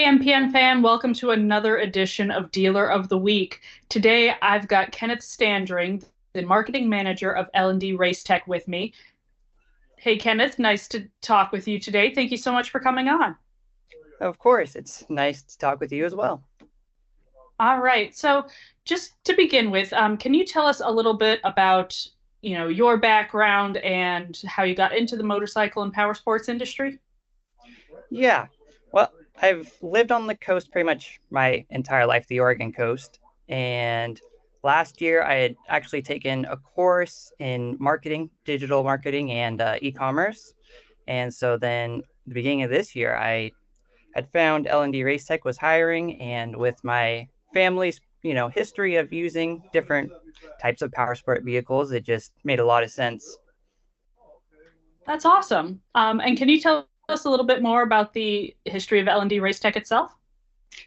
MPN fan, welcome to another edition of Dealer of the Week. Today I've got Kenneth Standring, the marketing manager of L&D Race Tech with me. Hey Kenneth, nice to talk with you today. Thank you so much for coming on. Of course, it's nice to talk with you as well. All right, so just to begin with, can you tell us a little bit about, your background and how you got into the motorcycle and power sports industry? Yeah, well, I've lived on the coast pretty much my entire life, the Oregon coast. And last year, I had actually taken a course in marketing, digital marketing, and e-commerce. And so then, the beginning of this year, I had found L&D Race Tech was hiring, and with my family's history of using different types of power sport vehicles, it just made a lot of sense. That's awesome. And can you tell us a little bit more about the history of L&D Race Tech itself?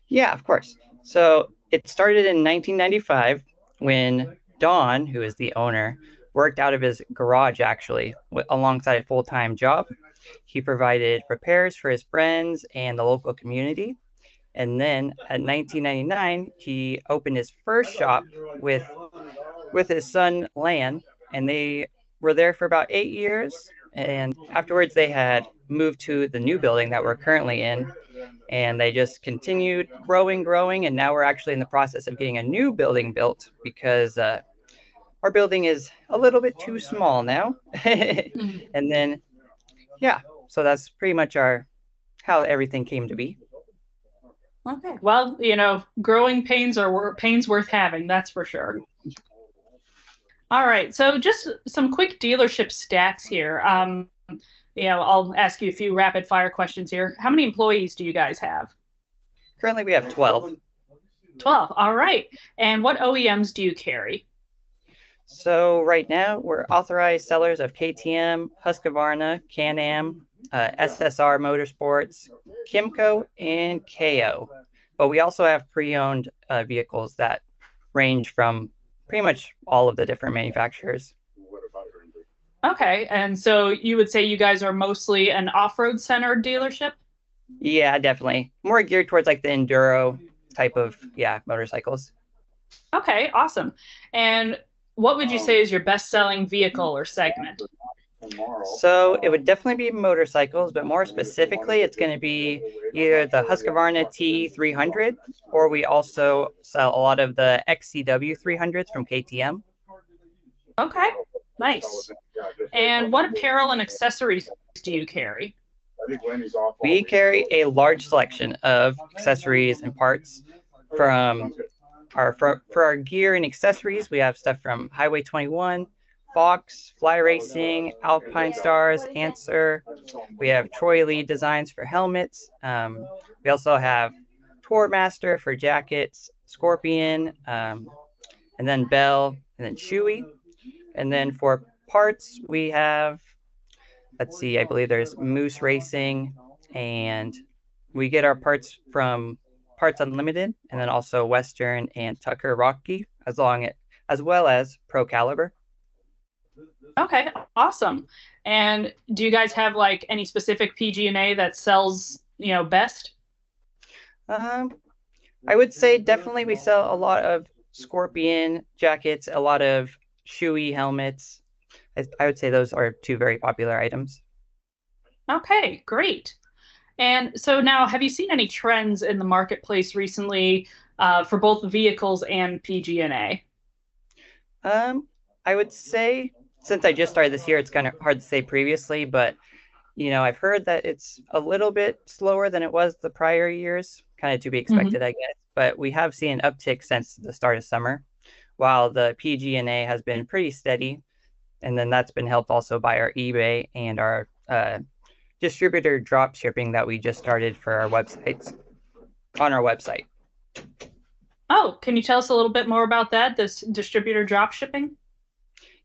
Yeah, of course. So it started in 1995 when Don, who is the owner, worked out of his garage actually alongside a full-time job. He provided repairs for his friends and the local community. And then at 1999, he opened his first shop with with his son Lan, and they were there for about 8 years. And afterwards, they had moved to the new building that we're currently in, and they just continued growing, and now we're actually in the process of getting a new building built because our building is a little bit too small now. Mhm. And then, yeah, so that's pretty much our how everything came to be. Okay. Well, growing pains are pains worth having, that's for sure. All right. So just some quick dealership stats here. I'll ask you a few rapid fire questions here. How many employees do you guys have? Currently, we have 12. 12. All right. And what OEMs do you carry? So right now, we're authorized sellers of KTM, Husqvarna, Can-Am, SSR Motorsports, Kymco, and Kayo. But we also have pre-owned vehicles that range from pretty much all of the different manufacturers. Okay. And so you would say you guys are mostly an off-road centered dealership? Yeah, definitely. More geared towards like the Enduro type of, yeah, motorcycles. Okay, awesome. And what would you say is your best-selling vehicle or segment? So it would definitely be motorcycles, but more specifically, it's going to be either the Husqvarna T300, or we also sell a lot of the XCW 300s from KTM. Okay, nice. And what apparel and accessories do you carry? We carry a large selection of accessories and parts from for our gear and accessories. We have stuff from Highway 21, Fox, Fly Racing, Alpine Stars, Answer. We have Troy Lee designs for helmets. We also have Tour Master for jackets, Scorpion, and then Bell, and then Chewy. And then for parts, we have, let's see, I believe there's Moose Racing, and we get our parts from Parts Unlimited, and then also Western and Tucker Rocky, as well as Pro Caliber. Okay, awesome. And do you guys have like any specific PG&A that sells, best? Um, I would say definitely we sell a lot of Scorpion jackets, a lot of Shoei helmets. I would say those are two very popular items. Okay, great. And so now, have you seen any trends in the marketplace recently for both vehicles and PG&A? Um, I would say since I just started this year, it's kind of hard to say previously, but I've heard that it's a little bit slower than it was the prior years, kind of to be expected, Hmm. I guess. But we have seen an uptick since the start of summer, while the PG&A has been pretty steady, and then that's been helped also by our eBay and our distributor drop shipping that we just started for our websites on our website. Oh, can you tell us a little bit more about that, this distributor drop shipping?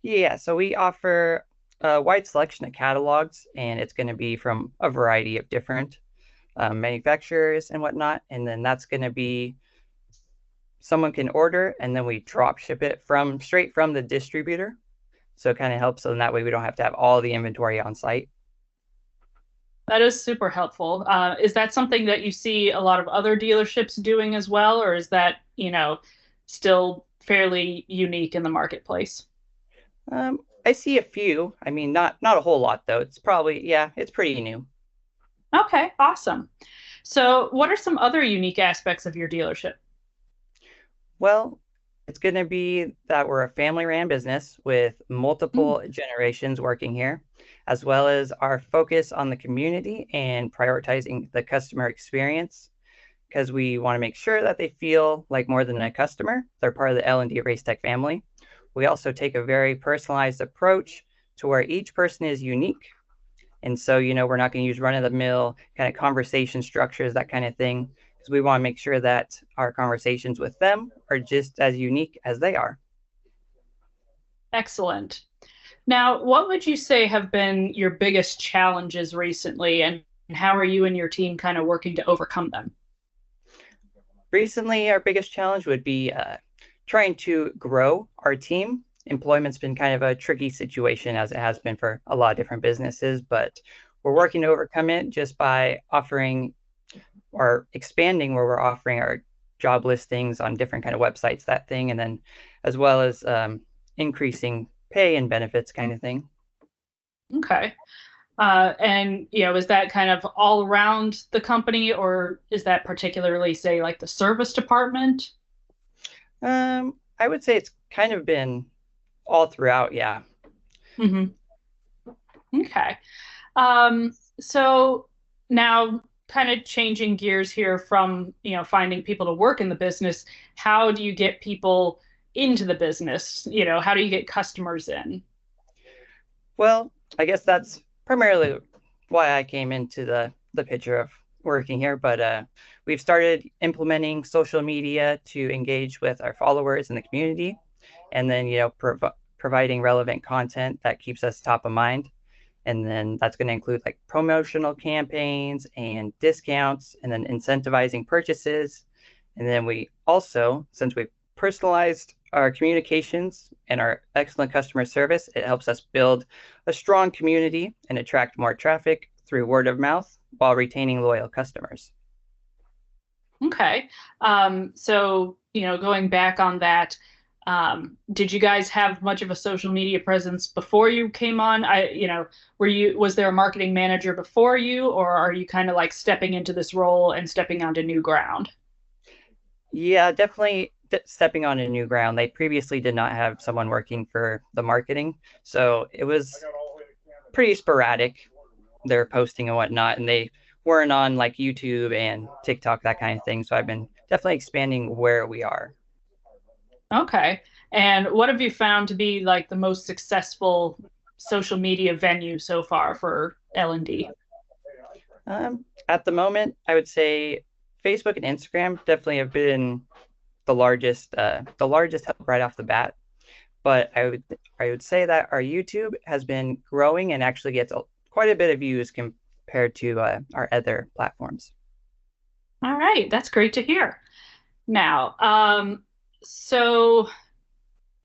Yeah, so we offer a wide selection of catalogs, and it's going to be from a variety of different manufacturers and whatnot. And then that's going to be someone can order, and then we drop ship it from straight from the distributor. So it kind of helps, so in that way we don't have to have all the inventory on site. That is super helpful. Is that something that you see a lot of other dealerships doing as well, or is that, still fairly unique in the marketplace? I see a few. I mean, not a whole lot though. It's probably, yeah, it's pretty new. Okay, awesome. So, what are some other unique aspects of your dealership? Well, it's going to be that we're a family-ran business with Mm, multiple generations working here, as well as our focus on the community and prioritizing the customer experience, because we want to make sure that they feel like more than a customer. They're part of the L&D Race Tech family. We also take a very personalized approach to where each person is unique. And so, we're not going to use run of the mill kind of conversation structures, that kind of thing, because we want to make sure that our conversations with them are just as unique as they are. excellent. Now, what would you say have been your biggest challenges recently, and how are you and your team kind of working to overcome them? Recently, our biggest challenge would be trying to grow our team. Employment's been kind of a tricky situation as it has been for a lot of different businesses, but we're working to overcome it just by offering or expanding where we're offering our job listings on different kind of websites, that thing, and then as well as increasing pay and benefits kind of thing. Okay. And is that kind of all around the company, or is that particularly, say, like the service department? I would say it's kind of been all throughout, yeah. Hmm. Okay. So now kind of changing gears here from, finding people to work in the business, how do you get people into the business? How do you get customers in? Well, I guess that's primarily why I came into the picture of working here. But we've started implementing social media to engage with our followers in the community, and then providing relevant content that keeps us top of mind. And then that's going to include like promotional campaigns and discounts, and then incentivizing purchases. And then we also, since we've personalized our communications and our excellent customer service, it helps us build a strong community and attract more traffic through word of mouth while retaining loyal customers. Okay. So, going back on that, did you guys have much of a social media presence before you came on? Was there a marketing manager before you, or are you kind of like stepping into this role and stepping onto new ground? Yeah, definitely stepping on a new ground. They previously did not have someone working for the marketing, so it was pretty sporadic, their posting and whatnot, and they weren't on like YouTube and TikTok, that kind of thing. So I've been definitely expanding where we are. Okay. And what have you found to be like the most successful social media venue so far for L&D? At the moment, I would say Facebook and Instagram definitely have been the largest help right off the bat. But I would say that our YouTube has been growing and actually gets quite a bit of views compared to our other platforms. All right, that's great to hear. Now, so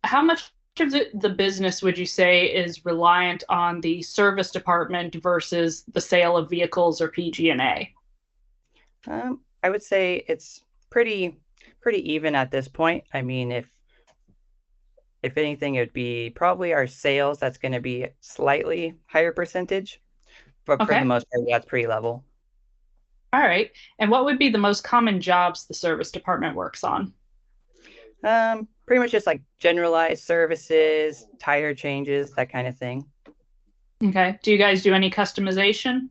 how much of the business would you say is reliant on the service department versus the sale of vehicles or PG&A? I would say it's pretty even at this point. I mean, if anything, it would be probably our sales that's going to be slightly higher percentage, but for the Okay. most part, yeah, it's pretty level. All right. And what would be the most common jobs the service department works on? Pretty much just like generalized services, tire changes, that kind of thing. Okay. Do you guys do any customization?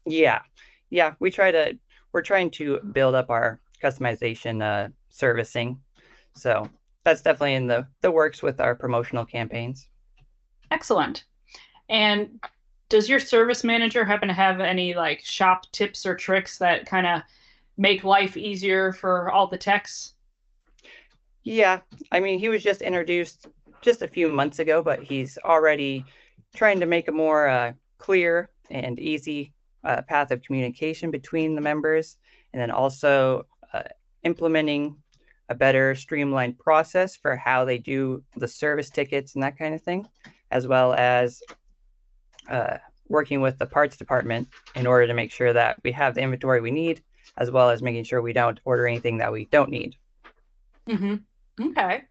Yeah, yeah, we're trying to build up our customization servicing. So that's definitely in the works with our promotional campaigns. Excellent. And does your service manager happen to have any like shop tips or tricks that kind of make life easier for all the techs? Yeah, I mean, he was just introduced just a few months ago, but he's already trying to make a more clear and easy path of communication between the members, and then also implementing a better streamlined process for how they do the service tickets and that kind of thing, as well as working with the parts department in order to make sure that we have the inventory we need, as well as making sure we don't order anything that we don't need. Hmm. Okay.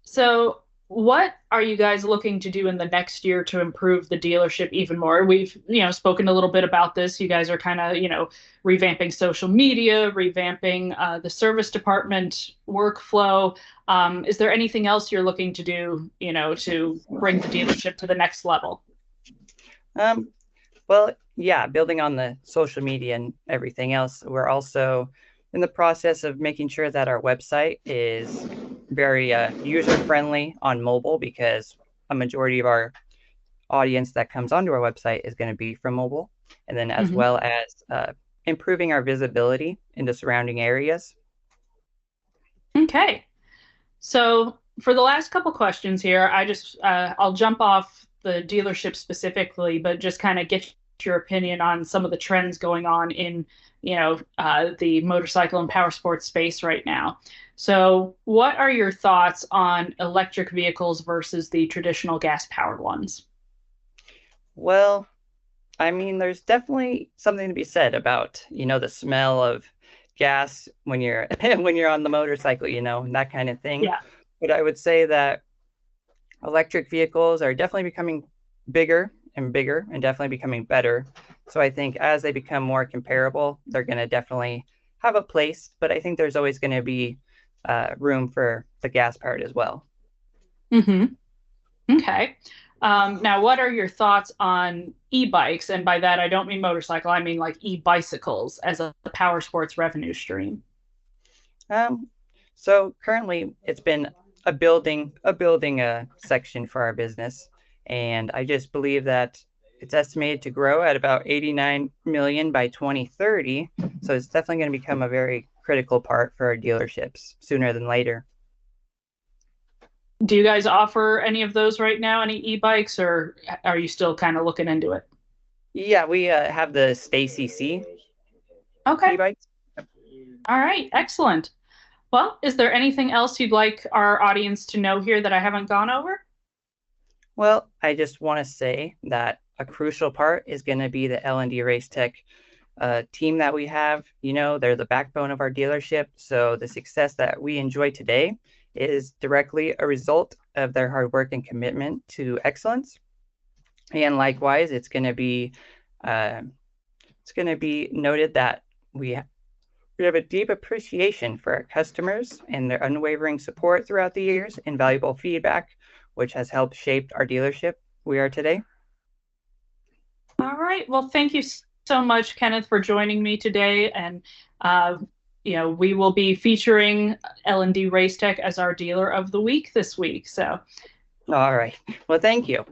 So, what are you guys looking to do in the next year to improve the dealership even more? We've, spoken a little bit about this. You guys are kind of, revamping social media, revamping the service department workflow. Is there anything else you're looking to do, to bring the dealership to the next level? Um, well, yeah, building on the social media and everything else, we're also in the process of making sure that our website is very user friendly on mobile because a majority of our audience that comes onto our website is going to be from mobile, and then as Hmm. well as improving our visibility into surrounding areas. Okay. So for the last couple questions here, I'll jump off the dealership specifically, but just kind of get your opinion on some of the trends going on in, the motorcycle and power sports space right now. So, what are your thoughts on electric vehicles versus the traditional gas powered ones? Well, I mean, there's definitely something to be said about, the smell of gas when you're when you're on the motorcycle, and that kind of thing. Yeah. But I would say that electric vehicles are definitely becoming bigger and definitely becoming better. So I think as they become more comparable, they're going to definitely have a place, but I think there's always going to be room for the gas part as well. Hmm. Okay. Now, what are your thoughts on e-bikes? And by that, I don't mean motorcycle, I mean like e-bicycles as a power sports revenue stream. Um, so currently it's been a building section for our business, and I just believe that it's estimated to grow at about 89 million by 2030. So it's definitely going to become a very critical part for our dealerships sooner than later. Do you guys offer any of those right now, any e-bikes, or are you still kind of looking into it? Yeah, we have the Stacy C Okay. e-bikes. All right. Excellent. Well, is there anything else you'd like our audience to know here that I haven't gone over? Well, I just want to say that a crucial part is going to be the L&D Race Tech team that we have. They're the backbone of our dealership. So the success that we enjoy today is directly a result of their hard work and commitment to excellence. And likewise, uh, it's going to be noted that we have a deep appreciation for our customers and their unwavering support throughout the years and valuable feedback, which has helped shape our dealership we are today. All right. Well, thank you so much, Kenneth, for joining me today. And, uh, we will be featuring L&D Race Tech as our dealer of the week this week. So All right. Well, thank you.